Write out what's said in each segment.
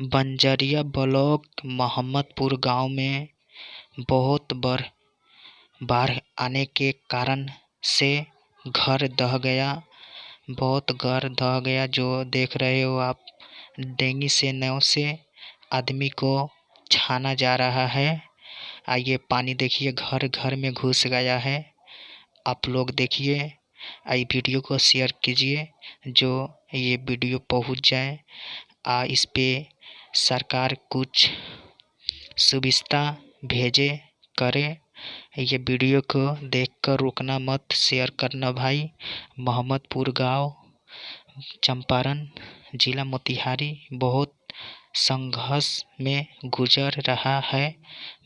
Banjaria block Mohammadpur गांव में बहुत बाढ़ आने के कारण से घर दह गया। बहुत घर दह गया। जो देख रहे हो आप, डेंगी से नाव से आदमी को छाना जा रहा है। आइए पानी देखिए, घर घर में घुस गया है। आप लोग देखिए, आई वीडियो को शेयर कीजिए जो ये वीडियो पहुंच जाए। इस पे सरकार कुछ सुविधा भेजे करे। ये वीडियो को देखकर रुकना मत, शेयर करना भाई। मोहम्मदपुर गांव, चंपारण जिला मोतिहारी बहुत संघर्ष में गुजर रहा है।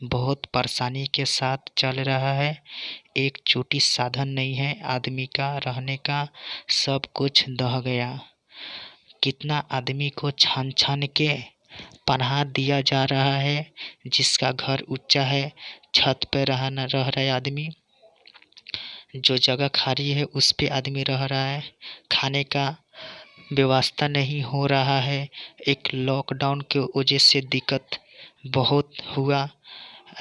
बहुत परेशानी के साथ चल रहा है। एक छोटी साधन नहीं है आदमी का रहने का, सब कुछ दह गया। कितना आदमी को छान छान के पनाह दिया जा रहा है। जिसका घर ऊंचा है, छत पे रह रहे आदमी, जो जगह खाली है उस पे आदमी रह रहा है। खाने का व्यवस्था नहीं हो रहा है। एक लॉकडाउन के वजह से दिक्कत बहुत हुआ।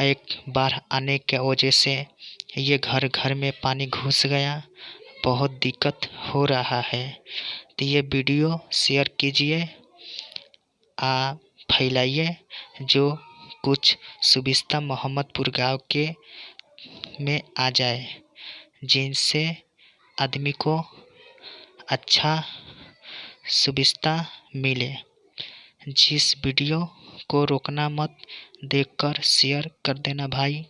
एक बाढ़ आने के वजह से ये घर घर में पानी घुस गया। बहुत दिक्कत हो रहा है। तो ये वीडियो शेयर कीजिए, फैलाइए जो कुछ सुविधा मोहम्मदपुर गांव के में आ जाए, जिनसे आदमी को अच्छा सुविधा मिले। जिस वीडियो को रोकना मत, देखकर शेयर कर देना भाई।